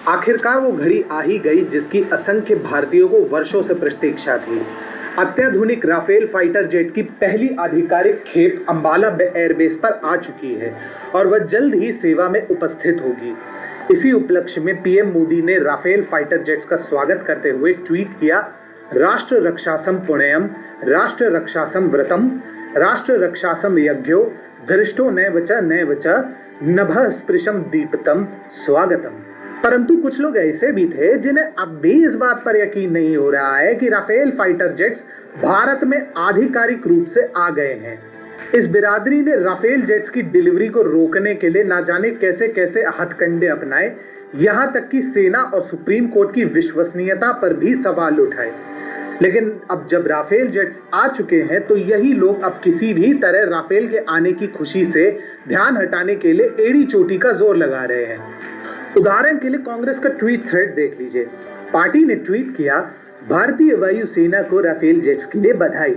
आखिरकार वो घड़ी आ ही गई जिसकी असंख्य भारतीयों को वर्षों से प्रतीक्षा थी। अत्याधुनिक राफेल फाइटर जेट की पहली आधिकारिक खेप अंबाला एयरबेस पर आ चुकी है और वह जल्द ही सेवा में उपस्थित होगी। इसी उपलक्ष्य में पीएम मोदी ने राफेल फाइटर जेट्स का स्वागत करते हुए ट्वीट किया, राष्ट्र रक्षासम पुण्यम, राष्ट्र रक्षासम व्रतम, राष्ट्र रक्षासम यज्ञो, धृष्टो नैवच नभः स्पृशम दीप्तम स्वागतम। परंतु कुछ लोग ऐसे भी थे जिन्हें अब भी इस बात पर यकीन नहीं हो रहा है कि राफेल फाइटर जेट्स भारत में आधिकारिक रूप से आ गए हैं। इस बिरादरी ने राफेल जेट्स की डिलीवरी को रोकने के लिए ना जाने कैसे कैसे हथकंडे अपनाए, यहां तक कि सेना और सुप्रीम कोर्ट की विश्वसनीयता पर भी सवाल उठाए। लेकिन अब जब राफेल जेट्स आ चुके हैं तो यही लोग अब किसी भी तरह राफेल के आने की खुशी से ध्यान हटाने के लिए एड़ी चोटी का जोर लगा रहे हैं। उदाहरण के लिए कांग्रेस का ट्वीट थ्रेड देख लीजिए। पार्टी ने ट्वीट किया, भारतीय वायुसेना को राफेल जेट्स के लिए बधाई।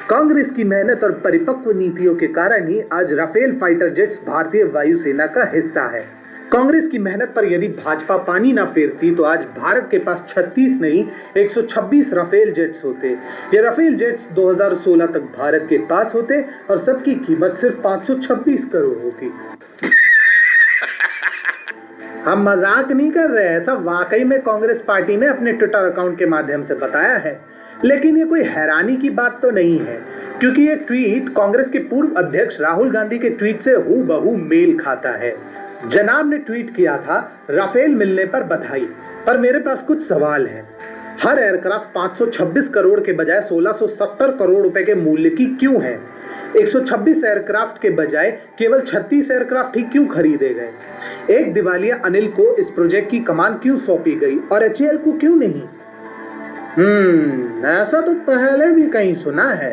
कांग्रेस की मेहनत और परिपक्व नीतियों के कारण ही आज राफेल फाइटर जेट्स भारतीय वायुसेना का हिस्सा है। कांग्रेस की मेहनत पर यदि भाजपा पानी ना फेरती तो आज भारत के पास 36 नहीं 126 राफेल जेट्स होते। ये राफेल जेट्स 2016 तक भारत के पास होते और सबकी कीमत सिर्फ 526 करोड़ होती। हम मजाक नहीं कर रहे हैं, ऐसा वाकई में कांग्रेस पार्टी ने अपने ट्विटर अकाउंट के माध्यम से बताया है। लेकिन ये कोई हैरानी की बात तो नहीं है, क्योंकि ये ट्वीट कांग्रेस के पूर्व अध्यक्ष राहुल गांधी के ट्वीट से हूबहू मेल खाता है। जनाब ने ट्वीट किया था, राफेल मिलने पर बधाई, पर मेरे पास कुछ सवाल हैं। हर एयरक्राफ्ट 526 करोड़ के बजाय 1670 करोड़ रुपए के मूल्य की क्यों है? 126 एयरक्राफ्ट के बजाय केवल 36 एयरक्राफ्ट ही क्यों खरीदे गए? एक दिवालिया अनिल को इस प्रोजेक्ट की कमान क्यों सौंपी गई और एचएएल को क्यों नहीं? ऐसा तो पहले भी कहीं सुना है।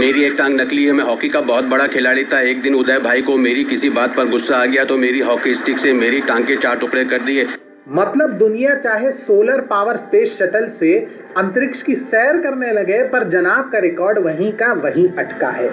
मेरी एक टांग नकली है, मैं हॉकी का बहुत बड़ा खिलाड़ी था। एक दिन उदय भाई को मेरी किसी बात पर गुस्सा आ गया तो मेरी हॉकी स्टिक से मेरी टांग के 4 टुकड़े कर दिए। मतलब दुनिया चाहे सोलर पावर स्पेस शटल से अंतरिक्ष की सैर करने लगे, पर जनाब का रिकॉर्ड वहीं का वहीं अटका है।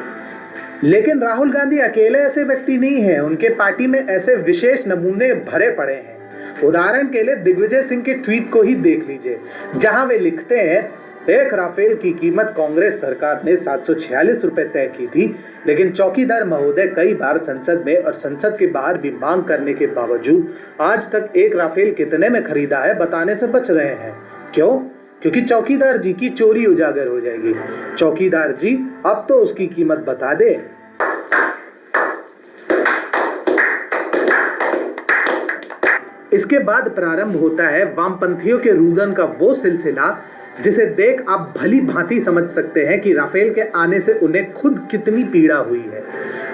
लेकिन राहुल गांधी अकेले ऐसे व्यक्ति नहीं है, उनके पार्टी में ऐसे विशेष नमूने भरे पड़े हैं। उदाहरण के लिए दिग्विजय सिंह के ट्वीट को ही देख लीजिए, जहां वे लिखते हैं, एक राफेल की कीमत कांग्रेस सरकार ने 746 रुपए तय की थी, लेकिन चौकीदार महोदय कई बार संसद में और संसद के बाहर भी मांग करने के बावजूद आज तक एक राफेल कितने में खरीदा है बताने से बच रहे हैं। क्यों? क्योंकि चौकीदार जी की चोरी उजागर हो जाएगी। चौकीदार जी अब तो उसकी कीमत बता दे। इसके बाद प्रारंभ होता है वामपंथियों के रुदन का वो सिलसिला जिसे देख आप भली भांति समझ सकते हैं कि राफेल के आने से उन्हें खुद कितनी पीड़ा हुई है।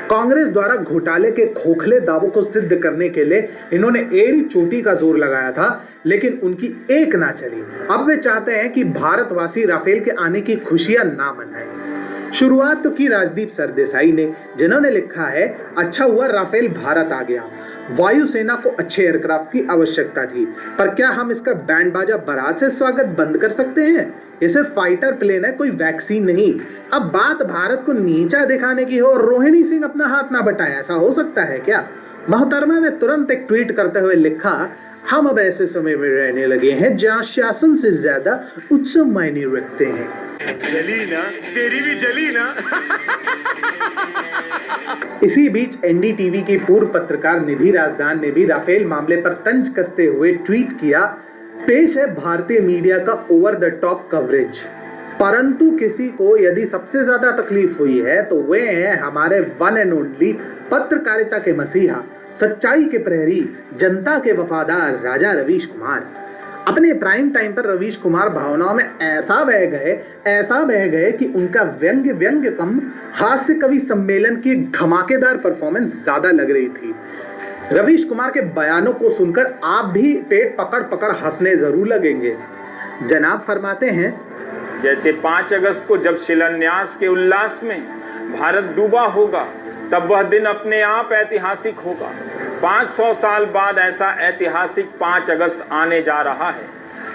कांग्रेस द्वारा घोटाले के खोखले दावों को सिद्ध करने के लिए इन्होंने एड़ी चोटी का जोर लगाया था, लेकिन उनकी एक ना चली। अब वे चाहते हैं कि भारतवासी राफेल के आने की खुशियां ना मनाएं। शुरुआत तो की राजदीप सरदेसाई ने, जिन्होंने लिखा है, अच्छा हुआ राफेल भारत आ गया। वायुसेना को अच्छे एयरक्राफ्ट की आवश्यकता थी, पर क्या हम इसका बैंड बाजा बारात से स्वागत बंद कर सकते हैं? ये सिर्फ फाइटर प्लेन है, कोई वैक्सीन नहीं। अब बात भारत को नीचा दिखाने की हो और रोहिणी सिंह अपना हाथ ना बटाए, ऐसा हो सकता है क्या? मोहतरमा ने तुरंत एक ट्वीट करते हुए लिखा, हम अब ऐसे समय में रहने लगे हैं जहां शासन से ज्यादा उत्सव मायने रखते हैं। जली ना, तेरी भी जली ना। इसी बीच एनडीटीवी की पूर्व पत्रकार निधि राजदान ने भी राफेल मामले पर तंज कसते हुए ट्वीट किया, पेश है भारतीय मीडिया का ओवर द टॉप कवरेज। परंतु किसी को यदि सबसे ज्यादा तकलीफ हुई है तो वे हैं हमारे वन एंड ओनली पत्रकारिता के मसीहा, सच्चाई के प्रहरी, जनता के वफादार राजा रवीश कुमार। अपने प्राइम टाइम पर रवीश कुमार भावनाओं में ऐसा बह गए कि उनका व्यंग्य कम हास्य कवि सम्मेलन की धमाकेदार परफॉर्मेंस ज्यादा लग रही थी। रवीश कुमार के बयानों को सुनकर आप भी पेट पकड़ पकड़ हंसने जरूर लगेंगे। जनाब फरमाते हैं, जैसे 5 अगस्त को जब शिलान्यास के उल्लास में भारत डूबा होगा, तब वह दिन अपने आप ऐतिहासिक होगा। 500 साल बाद ऐसा ऐतिहासिक 5 अगस्त आने जा रहा है।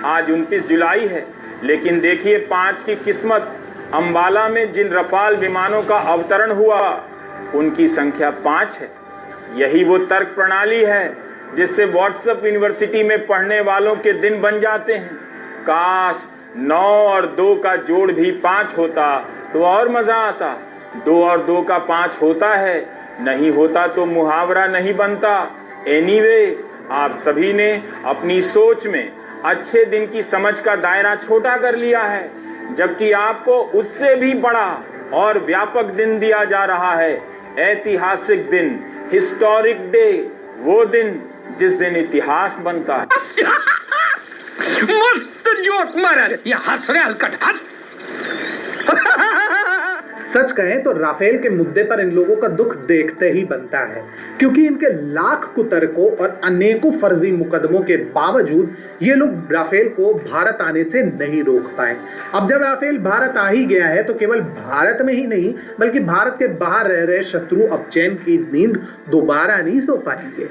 आज 29 जुलाई है, लेकिन देखिए 5 की किस्मत। अंबाला में जिन रफाल विमानों का अवतरण हुआ, उनकी संख्या 5 है। यही वो तर्क प्रणाली है जिससे व्हाट्सएप यूनिवर्सिटी में पढ़ने वालों के दिन बन जाते हैं। काश 9 और 2 का जोड़ भी 5 होता तो और मजा आता। 2 और 2 का 5 होता है, नहीं होता तो मुहावरा नहीं बनता। एनीवे, आप सभी ने अपनी सोच में अच्छे दिन की समझ का दायरा छोटा कर लिया है, जबकि आपको उससे भी बड़ा और व्यापक दिन दिया जा रहा है। ऐतिहासिक दिन, हिस्टोरिक डे, वो दिन जिस दिन इतिहास बनता है। मस्त जोक मारा रे, ये हंस रहे हलकट हंस। सच कहें तो राफेल के मुद्दे पर इन लोगों का दुख देखते ही बनता है, क्योंकि इनके लाख कुतर्कों और अनेकों फर्जी मुकदमों के बावजूद ये लोग राफेल को भारत आने से नहीं रोक पाए। अब जब राफेल भारत आ ही गया है तो केवल भारत में ही नहीं बल्कि भारत के बाहर रह रहे शत्रु अब चैन की नींद दोबारा नहीं सो पाएंगे।